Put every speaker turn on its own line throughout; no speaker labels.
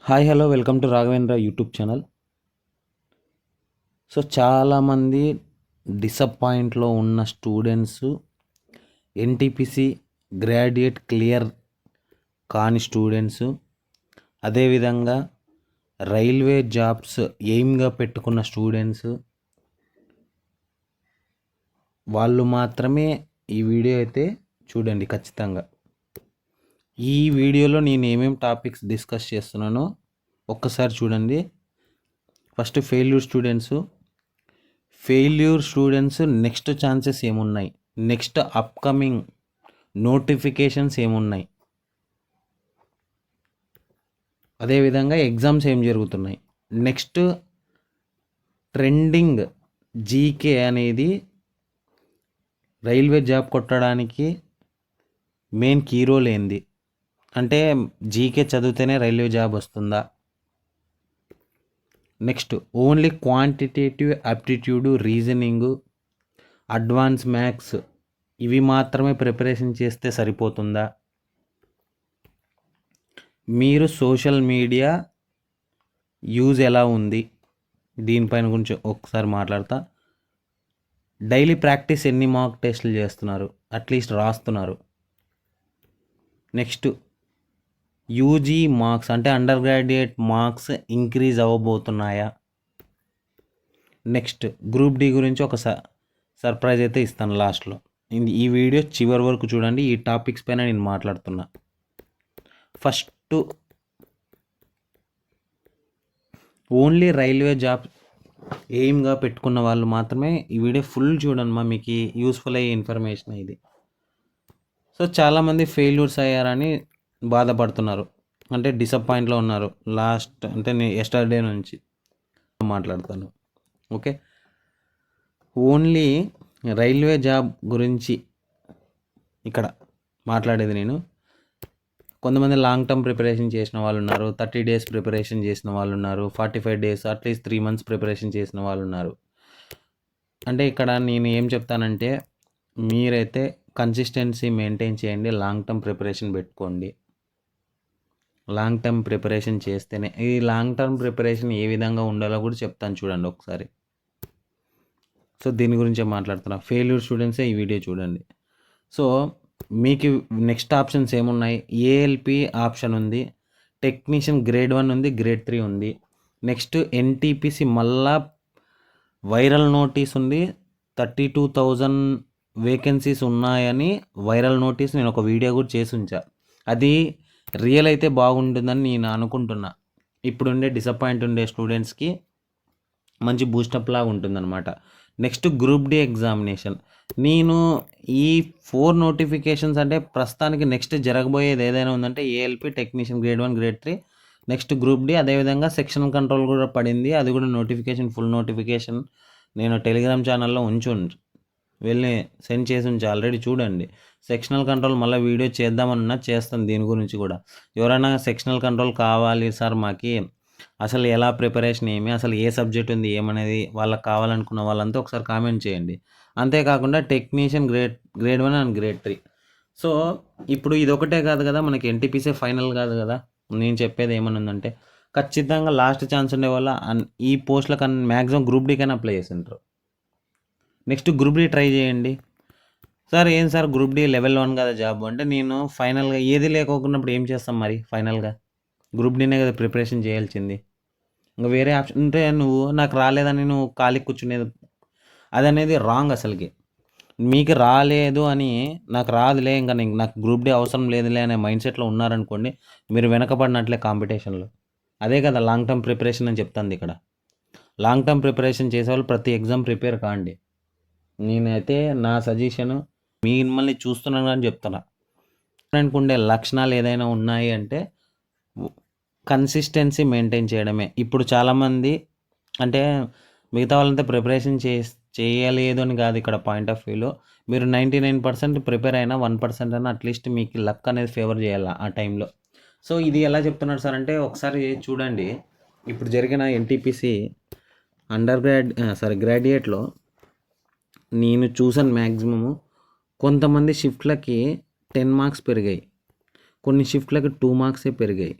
Hi hello welcome to Raghavendra YouTube channel. So చాలామంది డిసప్పాయింట్లో ఉన్న students, NTPC graduate clear కాని students, అదేవిధంగా రైల్వే జాబ్స్ ఎయిమ్గా పెట్టుకున్న స్టూడెంట్స్ వాళ్ళు మాత్రమే ఈ వీడియో అయితే చూడండి ఖచ్చితంగా. ఈ వీడియోలో నేను ఏమేమి టాపిక్స్ డిస్కస్ చేస్తున్నానో ఒక్కసారి చూడండి. First failure students next chances ఏమున్నాయి, నెక్స్ట్ అప్కమింగ్ నోటిఫికేషన్స్ ఏమున్నాయి, అదేవిధంగా ఎగ్జామ్స్ ఏం జరుగుతున్నాయి, నెక్స్ట్ ట్రెండింగ్ జీకే అనేది రైల్వే జాబ్ కొట్టడానికి మెయిన్ కీ రోల్ ఏంది, అంటే జీకే చదివితేనే రైల్వే జాబ్ వస్తుందా, next only quantitative aptitude, reasoning, advance maths ఇవి మాత్రమే ప్రిపరేషన్ చేస్తే సరిపోతుందా, మీరు సోషల్ మీడియా యూజ్ ఎలా ఉంది దీనిపైన గురించి ఒకసారి మాట్లాడతా. డైలీ ప్రాక్టీస్ ఎన్ని మాక్ టెస్టులు చేస్తున్నారు, అట్లీస్ట్ రాస్తున్నారు. నెక్స్ట్ యూజీ మార్క్స్ అంటే అండర్ గ్రాడ్యుయేట్ మార్క్స్ ఇంక్రీజ్ అవ్వబోతున్నాయా. నెక్స్ట్ గ్రూప్ డి గురించి ఒక సర్ప్రైజ్ అయితే ఇస్తాను లాస్ట్లో. ఈ వీడియో చివరి వరకు చూడండి. ఈ టాపిక్స్ పైన నేను మాట్లాడుతున్నా. ఫస్ట్ ఓన్లీ రైల్వే జాబ్ ఎయిమ్గా పెట్టుకున్న వాళ్ళు మాత్రమే ఈ వీడియో ఫుల్ చూడండి, మీకు యూస్ఫుల్ అయ్యే ఇన్ఫర్మేషన్ ఇది. సో చాలామంది ఫెయిల్యూర్స్ అయ్యారని బాధపడుతున్నారు, అంటే డిసప్పాయింట్లో ఉన్నారు. లాస్ట్ అంటే నేను ఎస్టర్డే నుంచి మాట్లాడతాను. ఓకే, ఓన్లీ రైల్వే జాబ్ గురించి ఇక్కడ మాట్లాడేది నేను. కొంతమంది లాంగ్ టర్మ్ ప్రిపరేషన్ చేసిన వాళ్ళు ఉన్నారు, 30 days ప్రిపరేషన్ చేసిన వాళ్ళు ఉన్నారు, 45 days అట్లీస్ట్ 3 months ప్రిపరేషన్ చేసిన వాళ్ళు ఉన్నారు. అంటే ఇక్కడ నేను ఏం చెప్తానంటే, మీరైతే కన్సిస్టెన్సీ మెయింటైన్ చేయండి, లాంగ్ టర్మ్ ప్రిపరేషన్ పెట్టుకోండి. లాంగ్ టర్మ్ ప్రిపరేషన్ చేస్తేనే, ఈ లాంగ్ టర్మ్ ప్రిపరేషన్ ఏ విధంగా ఉండాలో కూడా చెప్తాను చూడండి ఒకసారి. సో దీని గురించే మాట్లాడుతున్నా. ఫెయిల్యూర్ స్టూడెంట్సే ఈ వీడియో చూడండి. సో మీకు నెక్స్ట్ ఆప్షన్స్ ఏమున్నాయి, ఏఎల్పి ఆప్షన్ ఉంది, టెక్నీషియన్ గ్రేడ్ 1 ఉంది, గ్రేడ్ 3 ఉంది. నెక్స్ట్ ఎన్టీపీసీ మళ్ళా వైరల్ నోటీస్ ఉంది, 32,000 వేకెన్సీస్ ఉన్నాయని వైరల్ నోటీస్ నేను ఒక వీడియో కూడా చేసి ఉంచా. అది రియల్ అయితే బాగుంటుందని నేను అనుకుంటున్నా. ఇప్పుడుండే డిసప్పాయింట్ ఉండే స్టూడెంట్స్కి మంచి బూస్టప్ లాగా ఉంటుందన్నమాట. Next group D examination. నేను ఈ 4 నోటిఫికేషన్స్ అంటే ప్రస్తుతానికి నెక్స్ట్ జరగబోయేది ఏదైనా ఉందంటే ALP, technician grade 1, grade 3, next group D, అదేవిధంగా సెక్షనల్ కంట్రోల్ కూడా పడింది. అది కూడా నోటిఫికేషన్, ఫుల్ నోటిఫికేషన్ నేను టెలిగ్రామ్ ఛానల్లో వెళ్ళి సెండ్ చేసి ఉంచి ఆల్రెడీ చూడండి. సెక్షనల్ కంట్రోల్ మళ్ళీ వీడియో చేద్దామన్నా చేస్తాను దీని గురించి కూడా. ఎవరైనా సెక్షనల్ కంట్రోల్ కావాలి సార్ మాకి, అసలు ఎలా ప్రిపరేషన్ ఏమి, అసలు ఏ సబ్జెక్ట్ ఉంది ఏమనేది వాళ్ళకి కావాలనుకున్న వాళ్ళంతా ఒకసారి కామెంట్ చేయండి. అంతేకాకుండా technician grade 1 and grade 3. So ఇప్పుడు ఇది ఒకటే కాదు కదా, మనకి ఎన్టీపీసీ ఫైనల్ కాదు కదా. నేను చెప్పేది ఏమనుందంటే, ఖచ్చితంగా లాస్ట్ ఛాన్స్ ఉండే వల్ల ఈ పోస్టులకు మ్యాక్సిమం గ్రూప్ డీకైనా అప్లై చేసి ఉంటారు. నెక్స్ట్ గ్రూప్ డి ట్రై చేయండి. సార్ ఏం సార్ గ్రూప్ డి లెవెల్ 1 కదా జాబ్ అంటే, నేను ఫైనల్గా ఏది లేకోకున్నప్పుడు ఏం చేస్తాం మరి, ఫైనల్గా గ్రూప్ డీనే కదా ప్రిపరేషన్ చేయాల్సింది. ఇంకా వేరే ఆప్షన్ ఉంటే నువ్వు నాకు రాలేదని నువ్వు ఖాళీ కూర్చునేది, అది అనేది రాంగ్. అసలుకి మీకు రాలేదు అని, నాకు రాదులే ఇంకా నాకు గ్రూప్ డి అవసరం లేదులే అనే మైండ్ సెట్లో ఉన్నారనుకోండి, మీరు వెనకబడినట్లే కాంపిటీషన్లో. అదే కదా లాంగ్ టర్మ్ ప్రిపరేషన్ అని చెప్తుంది ఇక్కడ. లాంగ్ టర్మ్ ప్రిపరేషన్ చేసేవాళ్ళు ప్రతి ఎగ్జామ్ ప్రిపేర్ కాండి. నేనైతే నా సజెషన్, మిమ్మల్ని చూస్తున్నాను అని చెప్తున్నా. ఉండే లక్షణాలు ఏదైనా ఉన్నాయి అంటే కన్సిస్టెన్సీ మెయింటైన్ చేయడమే. ఇప్పుడు చాలామంది అంటే మిగతా వాళ్ళంతా ప్రిపరేషన్ చేయలేదు అని కాదు ఇక్కడ పాయింట్ ఆఫ్ వ్యూలో. మీరు 99% ప్రిపేర్ అయినా 1% అయినా అట్లీస్ట్ మీకు లక్ అనేది ఫేవర్ చేయాలి ఆ టైంలో. సో ఇది ఎలా చెప్తున్నారు సార్ అంటే, ఒకసారి చూడండి. ఇప్పుడు జరిగిన ఎన్టీపీసీ గ్రాడ్యుయేట్లో నేను చూసాను మ్యాక్సిమము కొంతమంది షిఫ్ట్లకి 10 మార్క్స్ పెరిగాయి, కొన్ని షిఫ్ట్లకి 2 మార్క్సే పెరిగాయి,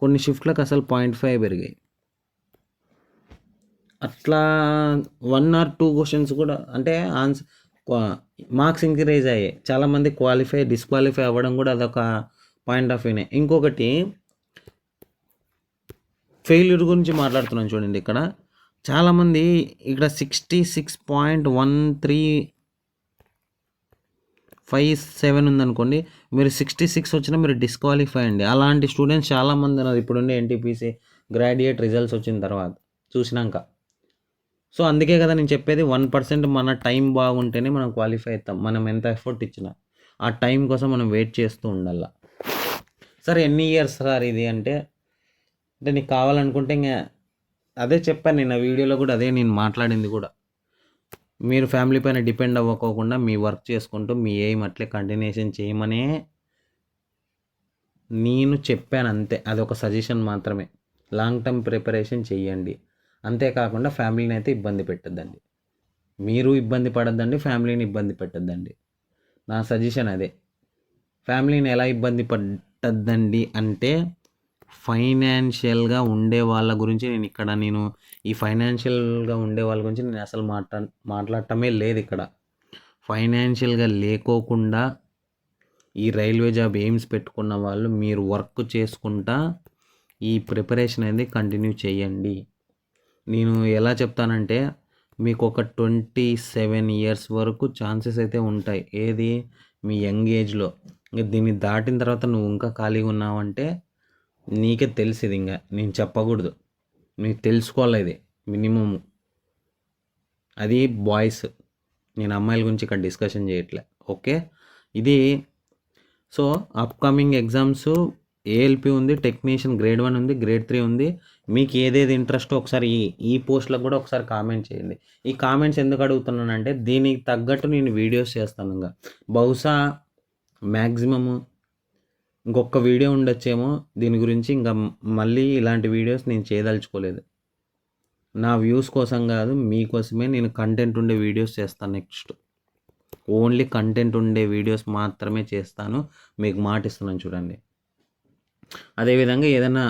కొన్ని షిఫ్ట్లకు అసలు 0.5 పెరిగాయి. అట్లా 1 ఆర్ 2 క్వశ్చన్స్ కూడా అంటే మార్క్స్ ఇంక్రీజ్ అయ్యాయి. చాలామంది డిస్క్వాలిఫై అవ్వడం కూడా అదొక పాయింట్ ఆఫ్ వ్యూనే. ఇంకొకటి ఫెయిల్యూర్ గురించి మాట్లాడుతున్నాను చూడండి. ఇక్కడ చాలామంది ఇక్కడ 66.1357 ఉందనుకోండి, మీరు 66 వచ్చినా మీరు డిస్క్వాలిఫై అండి. అలాంటి స్టూడెంట్స్ చాలామంది ఉన్నారు ఇప్పుడుండే ఎన్టీపీసీ గ్రాడ్యుయేట్ రిజల్ట్స్ వచ్చిన తర్వాత చూసినాక. సో అందుకే కదా నేను చెప్పేది, 1% మన టైం బాగుంటేనే మనం క్వాలిఫై అవుతాం. మనం ఎంత ఎఫర్ట్ ఇచ్చినా ఆ టైం కోసం మనం వెయిట్ చేస్తూ ఉండాలి. సరే ఎన్ని ఇయర్స్ సార్ ఇది అంటే నీకు కావాలనుకుంటే ఇంకా అదే చెప్పాను నేను వీడియోలో కూడా, అదే నేను మాట్లాడింది కూడా. మీరు ఫ్యామిలీ పైన డిపెండ్ అవ్వకోకుండా మీ వర్క్ చేసుకుంటూ మీ ఎయిమ్ అట్లే కంటిన్యూషన్ చేయమనే నేను చెప్పాను అంతే. అదొక సజెషన్ మాత్రమే. లాంగ్ టర్మ్ ప్రిపరేషన్ చేయండి, అంతేకాకుండా ఫ్యామిలీని అయితే ఇబ్బంది పెట్టద్దండి. మీరు ఇబ్బంది పడద్దండి, ఫ్యామిలీని ఇబ్బంది పెట్టద్దండి. నా సజెషన్ అదే. ఫ్యామిలీని ఎలా ఇబ్బంది పట్టద్దండి అంటే, ఫైనాన్షియల్గా ఉండే వాళ్ళ గురించి నేను ఈ ఫైనాన్షియల్గా ఉండే వాళ్ళ గురించి నేను అసలు మాట్లాడటమే లేదు ఇక్కడ. ఫైనాన్షియల్గా లేకోకుండా ఈ రైల్వే జాబ్ ఎయిమ్స్ పెట్టుకున్న వాళ్ళు మీరు వర్క్ చేసుకుంటా ఈ ప్రిపరేషన్ అనేది కంటిన్యూ చేయండి. నేను ఎలా చెప్తానంటే, మీకు ఒక 27 ఇయర్స్ వరకు ఛాన్సెస్ అయితే ఉంటాయి. ఏది మీ యంగ్ ఏజ్లో. ఇంకా దీన్ని దాటిన తర్వాత నువ్వు ఇంకా ఖాళీగా ఉన్నావంటే నీకే తెలిసింది. ఇంకా నేను చెప్పకూడదు, నీకు తెలుసుకోవాలి. ఇది మినిమం. అది బాయ్స్, నేను అమ్మాయిల గురించి ఇక్కడ డిస్కషన్ చేయట్లే. ఓకే, ఇది సో అప్కమింగ్ ఎగ్జామ్స్ ఏఎల్పి ఉంది, టెక్నీషియన్ గ్రేడ్ 1 ఉంది, గ్రేడ్ 3 ఉంది. మీకు ఏదేది ఇంట్రెస్టో ఒకసారి ఈ పోస్ట్లకు కూడా ఒకసారి కామెంట్ చేయండి. ఈ కామెంట్స్ ఎందుకు అడుగుతున్నానంటే, దీనికి తగ్గట్టు నేను వీడియోస్ చేస్తాను. ఇంకా బహుశా మ్యాక్సిమము ఇంకొక వీడియో ఉండొచ్చేమో దీని గురించి. ఇంకా మళ్ళీ ఇలాంటి వీడియోస్ నేను చేయదలుచుకోలేదు. నా వ్యూస్ కోసం కాదు, మీకోసమే నేను కంటెంట్ ఉండే వీడియోస్ చేస్తాను. నెక్స్ట్ ఓన్లీ కంటెంట్ ఉండే వీడియోస్ మాత్రమే చేస్తాను. మీకు మాట ఇస్తున్నాను చూడండి. అదేవిధంగా ఏదైనా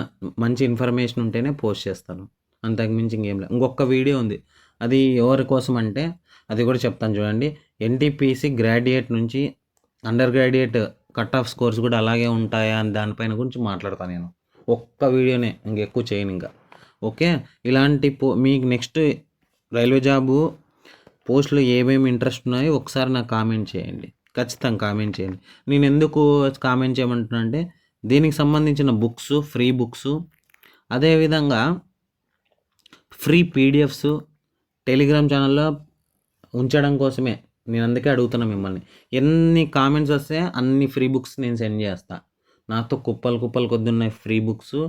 మంచి ఇన్ఫర్మేషన్ ఉంటేనే పోస్ట్ చేస్తాను, అంతకుమించి ఇంకేం లేదు. ఇంకొక వీడియో ఉంది, అది ఎవరి కోసం అంటే అది కూడా చెప్తాను చూడండి. ఎన్టీపీసీ గ్రాడ్యుయేట్ నుంచి under graduate cut off scores కూడా అలాగే ఉంటాయా అని దానిపైన గురించి మాట్లాడతాను నేను. ఒక్క వీడియోనే, ఇంకెక్కువ చేయను ఇంకా. ఓకే, ఇలాంటి మీకు నెక్స్ట్ రైల్వే జాబు పోస్టులు ఏమేమి ఇంట్రెస్ట్ ఉన్నాయో ఒకసారి నాకు కామెంట్ చేయండి, ఖచ్చితంగా కామెంట్ చేయండి. నేను ఎందుకు కామెంట్ చేయమంటున్నా అంటే, దీనికి సంబంధించిన బుక్స్, ఫ్రీ బుక్స్, అదేవిధంగా ఫ్రీ పీడిఎఫ్స్ టెలిగ్రామ్ ఛానల్లో ఉంచడం కోసమే నేను అందుకే అడుగుతున్నా మిమ్మల్ని. ఎన్ని కామెంట్స్ వస్తే అన్ని ఫ్రీ బుక్స్ నేను సెండ్ చేస్తాను. నాతో కుప్పలు కొద్దున్నాయి ఫ్రీ బుక్స్.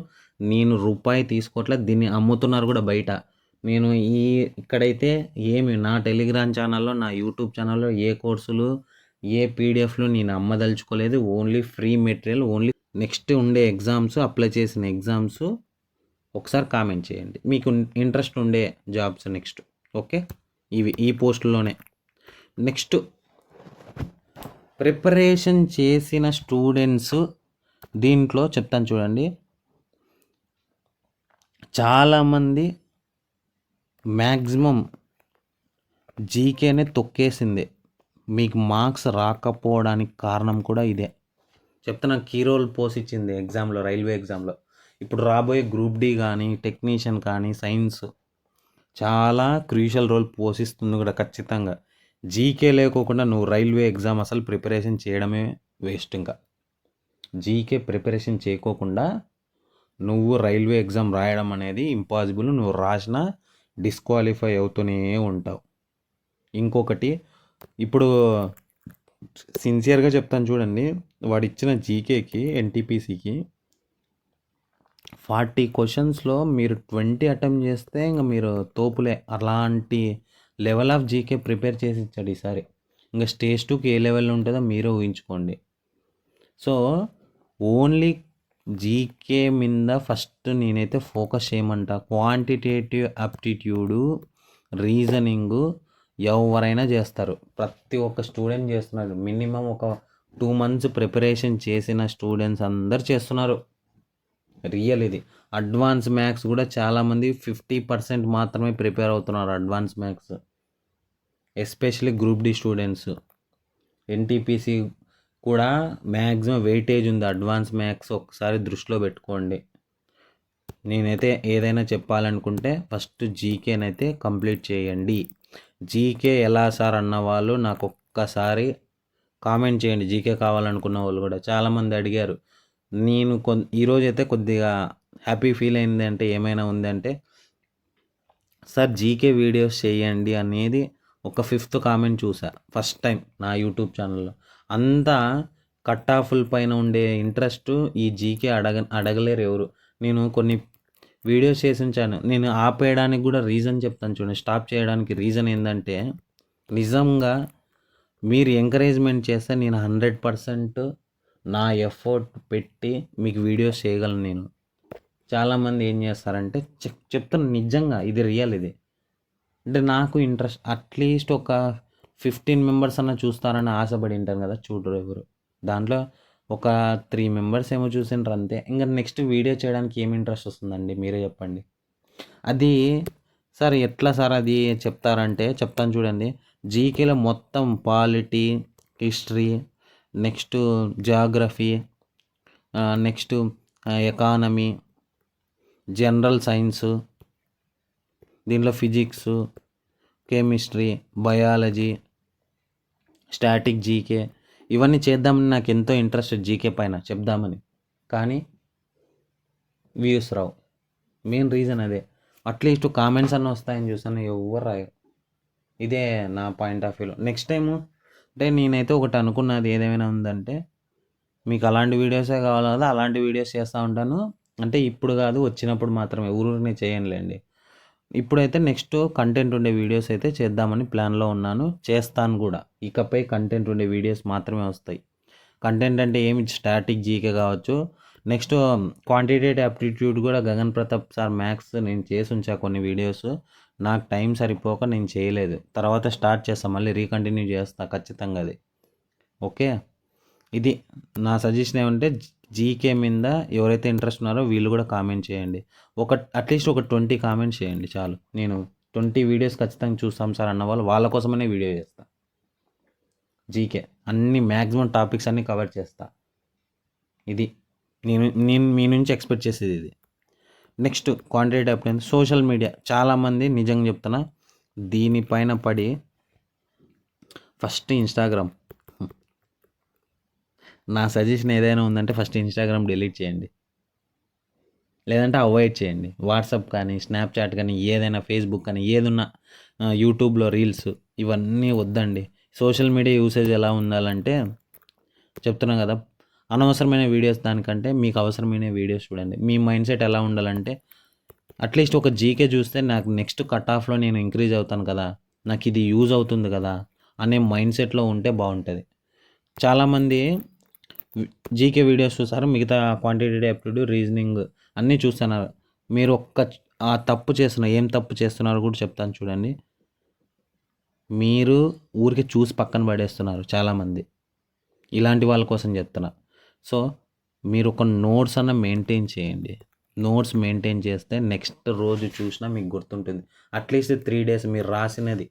నేను రూపాయి తీసుకోవట్లేదు, దీన్ని అమ్ముతున్నారు కూడా బయట. నేను ఇక్కడైతే నా టెలిగ్రామ్ ఛానల్లో, నా యూట్యూబ్ ఛానల్లో ఏ కోర్సులు, ఏ పీడిఎఫ్లు నేను అమ్మదలుచుకోలేదు. Only free material, only next ఉండే ఎగ్జామ్స్, అప్లై చేసిన ఎగ్జామ్స్ ఒకసారి కామెంట్ చేయండి మీకు ఇంట్రెస్ట్ ఉండే జాబ్స్ నెక్స్ట్. ఓకే, ఈ పోస్టుల్లోనే. నెక్స్ట్ ప్రిపరేషన్ చేసిన స్టూడెంట్స్ దీంట్లో చెప్తాను చూడండి. చాలామంది మ్యాక్సిమం జీకేనే తొక్కేసింది. మీకు మార్క్స్ రాకపోవడానికి కారణం కూడా ఇదే చెప్తున్నా. కీ రోల్ పోషించింది ఎగ్జామ్లో, రైల్వే ఎగ్జామ్లో. ఇప్పుడు రాబోయే గ్రూప్ డి కానీ, టెక్నీషియన్ కానీ, సైన్స్ చాలా క్రూషియల్ రోల్ పోషిస్తుంది కూడా ఖచ్చితంగా. జీకే లేకోకుండా నువ్వు రైల్వే ఎగ్జామ్ అసలు ప్రిపరేషన్ చేయడమే వేస్ట్. ఇంకా జీకే ప్రిపరేషన్ చేయకోకుండా నువ్వు రైల్వే ఎగ్జామ్ రాయడం అనేది ఇంపాసిబుల్. నువ్వు రాసినా డిస్క్వాలిఫై అవుతూనే ఉంటావు. ఇంకొకటి, ఇప్పుడు సిన్సియర్గా చెప్తాను చూడండి, వాడు ఇచ్చిన జీకేకి, ఎన్టీపీసీకి 40 క్వశ్చన్స్లో మీరు 20 అటెంప్ట్ చేస్తే ఇంకా మీరు తోపులే. అలాంటి లెవెల్ ఆఫ్ జీకే ప్రిపేర్ చేసి ఇచ్చాడు ఈసారి. ఇంకా స్టేజ్ 2కి ఏ లెవెల్లో ఉంటుందో మీరే ఊహించుకోండి. సో ఓన్లీ జీకే మీద ఫస్ట్ నేనైతే ఫోకస్ చేయమంటా. క్వాంటిటేటివ్ అప్టిట్యూడు, రీజనింగు ఎవరైనా చేస్తారు, ప్రతి ఒక్క స్టూడెంట్ చేస్తున్నారు. మినిమం ఒక 2 మంత్స్ ప్రిపరేషన్ చేసిన స్టూడెంట్స్ అందరూ చేస్తున్నారు. రియల్ ఇది. అడ్వాన్స్ మ్యాథ్స్ కూడా చాలామంది 50% మాత్రమే ప్రిపేర్ అవుతున్నారు advance maths. Especially group D students. NTPC కూడా మ్యాక్సిమం వెయిటేజ్ ఉంది అడ్వాన్స్ మ్యాథ్స్, ఒకసారి దృష్టిలో పెట్టుకోండి. నేనైతే ఏదైనా చెప్పాలనుకుంటే ఫస్ట్ జీకేనైతే కంప్లీట్ చేయండి. జీకే ఎలా సార్ అన్న వాళ్ళు నాకు ఒక్కసారి కామెంట్ చేయండి. జీకే కావాలనుకున్న వాళ్ళు కూడా చాలామంది అడిగారు. నేను ఈరోజైతే కొద్దిగా హ్యాపీ ఫీల్ అయింది. అంటే ఏమైనా ఉందంటే, సార్ జీకే వీడియోస్ చేయండి అనేది ఒక 5th కామెంట్ చూసా ఫస్ట్ టైం నా యూట్యూబ్ ఛానల్లో. అంతా కట్ ఆఫ్ల పైన ఉండే ఇంట్రెస్ట్ ఈ జీకే అడగలేరు ఎవరు. నేను కొన్ని వీడియోస్ చేసి ఉంచాను. నేను ఆపేయడానికి కూడా రీజన్ చెప్తాను చూడండి. స్టాప్ చేయడానికి రీజన్ ఏంటంటే, నిజంగా మీరు ఎంకరేజ్మెంట్ చేస్తే నేను 100% నా ఎఫర్ట్ పెట్టి మీకు వీడియోస్ చేయగలను నేను. చాలామంది ఏం చేస్తారంటే చెప్తాను నిజంగా, ఇది రియల్. ఇది అంటే నాకు ఇంట్రెస్ట్ అట్లీస్ట్ ఒక 15 మెంబర్స్ అన్న చూస్తారని ఆశపడి ఉంటాను కదా, చూడరు ఎవరు. దాంట్లో ఒక 3 మెంబర్స్ ఏమో చూసిండ్రు అంతే. ఇంకా నెక్స్ట్ వీడియో చేయడానికి ఏమి ఇంట్రెస్ట్ వస్తుందండి, మీరే చెప్పండి. అది సార్ ఎట్లా సార్ అది చెప్తారంటే, చెప్తాను చూడండి. జీకేలో మొత్తం polity, history, next geography, next economy, general science, దీంట్లో physics, chemistry, biology, static GK, ఇవన్నీ చేద్దామని నాకు ఎంతో ఇంట్రెస్ట్ జీకే పైన చెప్దామని. కానీ వ్యూస్ రావు. మెయిన్ రీజన్ అదే. అట్లీస్ట్ కామెంట్స్ అన్న వస్తాయని చూసాను, ఎవరు రాయరు. ఇదే నా పాయింట్ ఆఫ్ వ్యూలో. నెక్స్ట్ టైము అంటే నేనైతే ఒకటి అనుకున్నది ఏదేమైనా ఉందంటే, మీకు అలాంటి వీడియోసే కావాలి కదా, అలాంటి వీడియోస్ చేస్తూ ఉంటాను. అంటే ఇప్పుడు కాదు, వచ్చినప్పుడు మాత్రమే, ఊరిని చేయనులేండి. ఇప్పుడైతే నెక్స్ట్ కంటెంట్ ఉండే వీడియోస్ అయితే చేద్దామని ప్లాన్లో ఉన్నాను, చేస్తాను కూడా. ఇకపై కంటెంట్ ఉండే వీడియోస్ మాత్రమే వస్తాయి. కంటెంట్ అంటే ఏమి, స్టాటిక్ జీకే కావచ్చు, నెక్స్ట్ క్వాంటిటేటివ్ యాప్టిట్యూడ్ కూడా గగన్ ప్రతాప్ సార్ మ్యాథ్స్ నేను చేసి ఉంచా కొన్ని వీడియోస్. నాకు టైం సరిపోక నేను చేయలేదు. తర్వాత స్టార్ట్ చేస్తాను, మళ్ళీ రీకంటిన్యూ చేస్తాను ఖచ్చితంగా అది. ఓకే, ఇది నా సజెషన్. ఏమంటే జీకే మీద ఎవరైతే ఇంట్రెస్ట్ ఉన్నారో వీళ్ళు కూడా కామెంట్ చేయండి. అట్లీస్ట్ ఒక 20 కామెంట్స్ చేయండి చాలు. నేను 20 వీడియోస్ ఖచ్చితంగా చూస్తాం సార్ అన్న వాళ్ళు, వాళ్ళ కోసమనే వీడియో చేస్తా. జీకే అన్ని మ్యాక్సిమం టాపిక్స్ అన్నీ కవర్ చేస్తా. ఇది నేను మీ నుంచి ఎక్స్పెక్ట్ చేసేది ఇది. Next quantitative upline, social media. చాలామంది నిజంగా చెప్తున్నా దీనిపైన పడి ఫస్ట్ ఇన్స్టాగ్రామ్, నా సజెషన్ ఏదైనా ఉందంటే ఫస్ట్ ఇన్స్టాగ్రామ్ డిలీట్ చేయండి, లేదంటే అవాయిడ్ చేయండి. వాట్సాప్ కానీ, స్నాప్చాట్ కానీ, ఏదైనా ఫేస్బుక్ కానీ, ఏదున్నా యూట్యూబ్లో రీల్స్, ఇవన్నీ వద్దండి. సోషల్ మీడియా యూసేజ్ ఎలా ఉండాలంటే చెప్తున్నాం కదా, అనవసరమైన వీడియోస్ దానికంటే మీకు అవసరమైన వీడియోస్ చూడండి. మీ మైండ్ సెట్ ఎలా ఉండాలంటే, అట్లీస్ట్ ఒక జీకే చూస్తే నాకు నెక్స్ట్ కట్ ఆఫ్లో నేను ఇంక్రీజ్ అవుతాను కదా, నాకు ఇది యూజ్ అవుతుంది కదా అనే మైండ్ సెట్లో ఉంటే బాగుంటుంది. చాలామంది జీకే వీడియోస్ చూస్తారు, మిగతా క్వాంటిటేటివ్ యాప్టిట్యూడ్, రీజనింగ్ అన్నీ చూస్తున్నారు. మీరు ఆ తప్పు చేస్తున్నారు. ఏం తప్పు చేస్తున్నారో కూడా చెప్తాను చూడండి. మీరు ఊరికి చూసి పక్కన పడేస్తున్నారు చాలామంది. ఇలాంటి వాళ్ళ కోసం చెప్తున్నా. సో మీరు ఒక నోట్స్ అన్న మెయింటైన్ చేయండి. నోట్స్ మెయింటైన్ చేస్తే నెక్స్ట్ రోజు చూసినా మీకు గుర్తుంటుంది. అట్లీస్ట్ 3 డేస్ మీరు రాసినది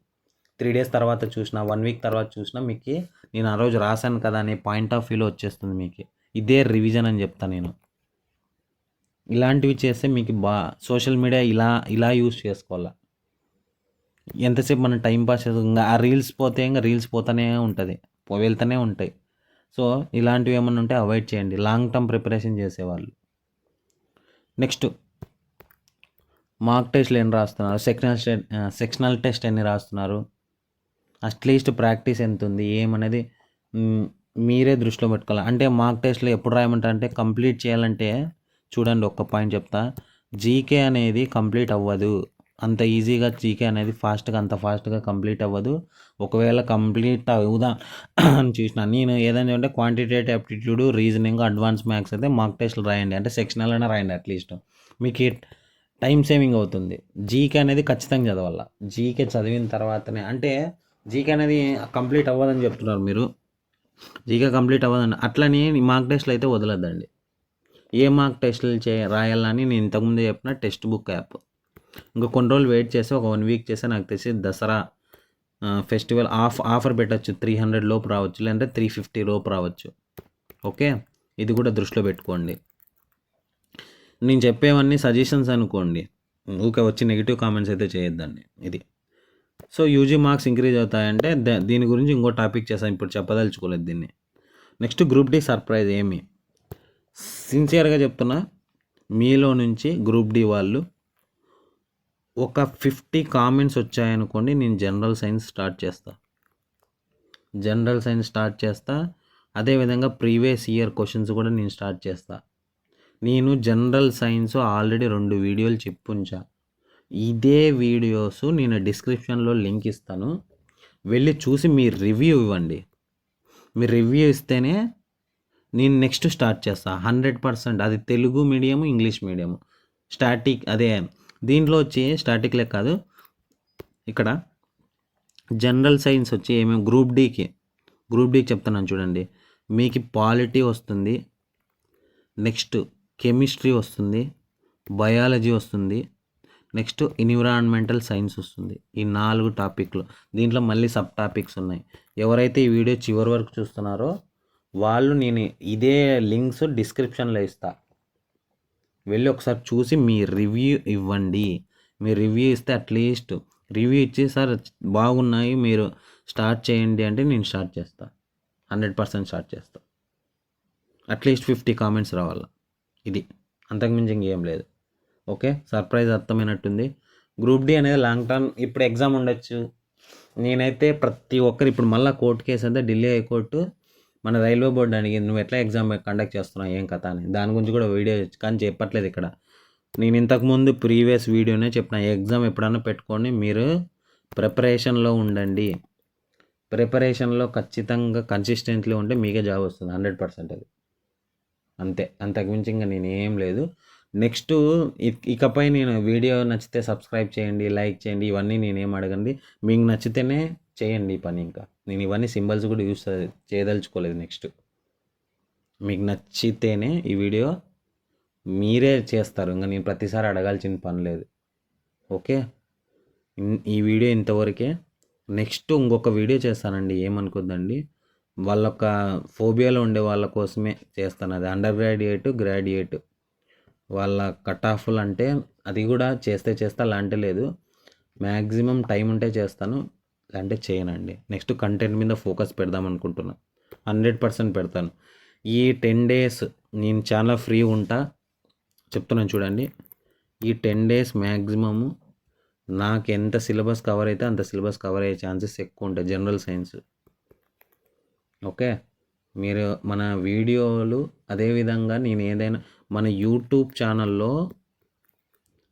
3 డేస్ తర్వాత చూసినా, 1 వీక్ తర్వాత చూసినా మీకు నేను ఆ రోజు రాశాను కదా అనే పాయింట్ ఆఫ్ వ్యూలో వచ్చేస్తుంది మీకు. ఇదే రివిజన్ అని చెప్తాను నేను. ఇలాంటివి చేస్తే మీకు సోషల్ మీడియా ఇలా యూజ్ చేసుకోవాలా. ఎంతసేపు మనం టైం పాస్ చేస్తాం, ఇంకా ఆ రీల్స్ పోతే ఇంకా రీల్స్ పోతూనే ఉంటుంది, వెళ్తూనే ఉంటాయి. సో ఇలాంటివి ఏమన్నా ఉంటే అవాయిడ్ చేయండి, లాంగ్ టర్మ్ ప్రిపరేషన్ చేసేవాళ్ళు. నెక్స్ట్ మార్క్ టెస్ట్లు ఎన్ని రాస్తున్నారు, సెక్షనల్ టెస్ట్ ఎన్ని రాస్తున్నారు, అట్లీస్ట్ ప్రాక్టీస్ ఎంత ఉంది ఏమనేది మీరే దృష్టిలో పెట్టుకోవాలి. అంటే మార్క్ టెస్ట్లు ఎప్పుడు రాయమంటారు అంటే, కంప్లీట్ చేయాలంటే చూడండి, ఒక్క పాయింట్ చెప్తా. జీకే అనేది కంప్లీట్ అవ్వదు అంత ఈజీగా. జీకే అనేది అంత ఫాస్ట్గా కంప్లీట్ అవ్వదు. ఒకవేళ కంప్లీట్ అవుదా అని చూసిన, నేను ఏదైనా అంటే quantitative aptitude, reasoning, advance maths అయితే మార్క్ టెస్ట్లు రాయండి. అంటే సెక్షనల్ అయినా రాయండి అట్లీస్ట్, మీకు టైం సేవింగ్ అవుతుంది. జీకే అనేది ఖచ్చితంగా చదవాల. జీకే చదివిన తర్వాతనే, అంటే జీకే అనేది కంప్లీట్ అవ్వదని చెప్తున్నారు మీరు. జీకే కంప్లీట్ అవ్వదండి. అట్లని మార్క్ టెస్ట్‌లు అయితే వదలొద్దండి. ఏ మార్క్ టెస్ట్‌లు రాయాలని నేను ఇంతకుముందే చెప్పిన టెక్స్ట్ బుక్ యాప్. ఇంక కొన్ని రోజులు వెయిట్ చేసి ఒక 1 వీక్ చేస్తే నాకు తెలిసి దసరా ఫెస్టివల్ ఆఫర్ పెట్టొచ్చు. 300 లోపు రావచ్చు. లేదంటే 350 లోపు రావచ్చు. ఓకే. ఇది కూడా దృష్టిలో పెట్టుకోండి. నేను చెప్పేవన్నీ సజెషన్స్ అనుకోండి. ఊకే వచ్చి నెగిటివ్ కామెంట్స్ అయితే చేయొద్దండి. ఇది. సో యూజీ మార్క్స్ ఇంక్రీజ్ అవుతాయంటే దీని గురించి ఇంకో టాపిక్ చేస్తాను. ఇప్పుడు చెప్పదలుచుకోలేదు దీన్ని. నెక్స్ట్ గ్రూప్ డి సర్ప్రైజ్ ఏమి సిన్సియర్గా చెప్తున్నా, మీలో నుంచి గ్రూప్ డి వాళ్ళు ఒక 50 కామెంట్స్ వచ్చాయనుకోండి, నేను జనరల్ సైన్స్ స్టార్ట్ చేస్తా. అదేవిధంగా ప్రీవియస్ ఇయర్ క్వశ్చన్స్ కూడా నేను స్టార్ట్ చేస్తా. నేను జనరల్ సైన్స్ ఆల్రెడీ 2 వీడియోలు చెప్పుంచా. ఇదే వీడియోస్ నేను డిస్క్రిప్షన్లో లింక్ ఇస్తాను. వెళ్ళి చూసి మీ రివ్యూ ఇవ్వండి. మీరు రివ్యూ ఇస్తేనే నేను నెక్స్ట్ స్టార్ట్ చేస్తా. 100% అది తెలుగు మీడియం, ఇంగ్లీష్ మీడియం. దీంట్లో వచ్చి స్టాటిక్లే కాదు, ఇక్కడ జనరల్ సైన్స్ వచ్చి ఏమేమి గ్రూప్ డీకి చెప్తున్నాను చూడండి. మీకు పాలిటీ వస్తుంది, నెక్స్ట్ కెమిస్ట్రీ వస్తుంది, బయాలజీ వస్తుంది, నెక్స్ట్ ఎన్విరాన్మెంటల్ సైన్స్ వస్తుంది. ఈ 4 టాపిక్లు. దీంట్లో మళ్ళీ సబ్ టాపిక్స్ ఉన్నాయి. ఎవరైతే ఈ వీడియో చివరి వరకు చూస్తున్నారో వాళ్ళు నేను ఇదే లింక్స్ డిస్క్రిప్షన్లో ఇస్తా. వెళ్ళి ఒకసారి చూసి మీ రివ్యూ ఇవ్వండి. మీ రివ్యూ ఇస్తే అట్లీస్ట్ రివ్యూ ఇచ్చి సార్ బాగున్నాయి మీరు స్టార్ట్ చేయండి అంటే నేను స్టార్ట్ చేస్తా. 100% స్టార్ట్ చేస్తా. అట్లీస్ట్ 50 కామెంట్స్ రావాలా. ఇది అంతకుమించి ఇంకేం లేదు. ఓకే. సర్ప్రైజ్ అర్థమైనట్టుంది. గ్రూప్ డి అనేది లాంగ్ టర్మ్. ఇప్పుడు ఎగ్జామ్ ఉండొచ్చు. నేనైతే ప్రతి ఒక్కరు ఇప్పుడు మళ్ళీ కోర్టు కేసు అయితే ఢిల్లీ హైకోర్టు మన రైల్వే బోర్డు అడిగింది, నువ్వు ఎట్లా ఎగ్జామ్ కండక్ట్ చేస్తున్నావు, ఏం కథ అని. దాని గురించి కూడా వీడియో కానీ చెప్పట్లేదు ఇక్కడ. నేను ఇంతకుముందు ప్రీవియస్ వీడియోనే చెప్పిన, ఎగ్జామ్ ఎప్పుడన్నా పెట్టుకొని మీరు ప్రిపరేషన్లో ఉండండి. ప్రిపరేషన్లో ఖచ్చితంగా కన్సిస్టెంట్లీ ఉంటే మీకే జాబ్ వస్తుంది 100%. అది అంతే. అంతకుమించి ఇంకా నేనేం లేదు. నెక్స్ట్ ఇకపై నేను వీడియో నచ్చితే సబ్స్క్రైబ్ చేయండి, లైక్ చేయండి, ఇవన్నీ నేనేం అడగండి. మీకు నచ్చితేనే చేయండి ఈ పని. ఇంకా నేను ఇవన్నీ సింబల్స్ కూడా యూస్ చేయదలుచుకోలేదు. నెక్స్ట్ మీకు నచ్చితేనే ఈ వీడియో మీరే చేస్తారు. ఇంకా నేను ప్రతిసారి అడగాల్సిన పని లేదు. ఓకే. ఈ వీడియో ఇంతవరకే. నెక్స్ట్ ఇంకొక వీడియో చేస్తానండి, ఏమనుకోద్దండి. వాళ్ళొక ఫోబియాలో ఉండే వాళ్ళ కోసమే చేస్తాను. అది అండర్ గ్రాడ్యుయేట్ వాళ్ళ కట్ ఆఫ్లు అంటే అది కూడా చేస్తా లాంటి లేదు. మ్యాక్సిమం టైం ఉంటే చేస్తాను, లేదంటే చేయనండి. నెక్స్ట్ కంటెంట్ మీద ఫోకస్ పెడదాం అనుకుంటున్నా. 100% పెడతాను. ఈ 10 days నేను చాలా ఫ్రీ ఉంటా. చెప్తున్నాను చూడండి. ఈ 10 days మ్యాక్సిమము నాకు ఎంత సిలబస్ కవర్ అయితే అంత సిలబస్ కవర్ అయ్యే ఛాన్సెస్ ఎక్కువ ఉంటాయి జనరల్ సైన్స్. ఓకే. మీరు మన వీడియోలు అదేవిధంగా నేను ఏదైనా మన యూట్యూబ్ ఛానల్లో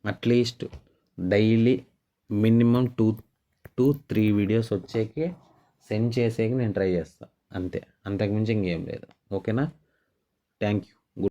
at least daily minimum 2 to 3 videos వచ్చేకి సెండ్ చేసేకి నేను ట్రై చేస్తాను. అంతే. అంతకుమించి ఇంకేం లేదు. ఓకేనా. Thank you.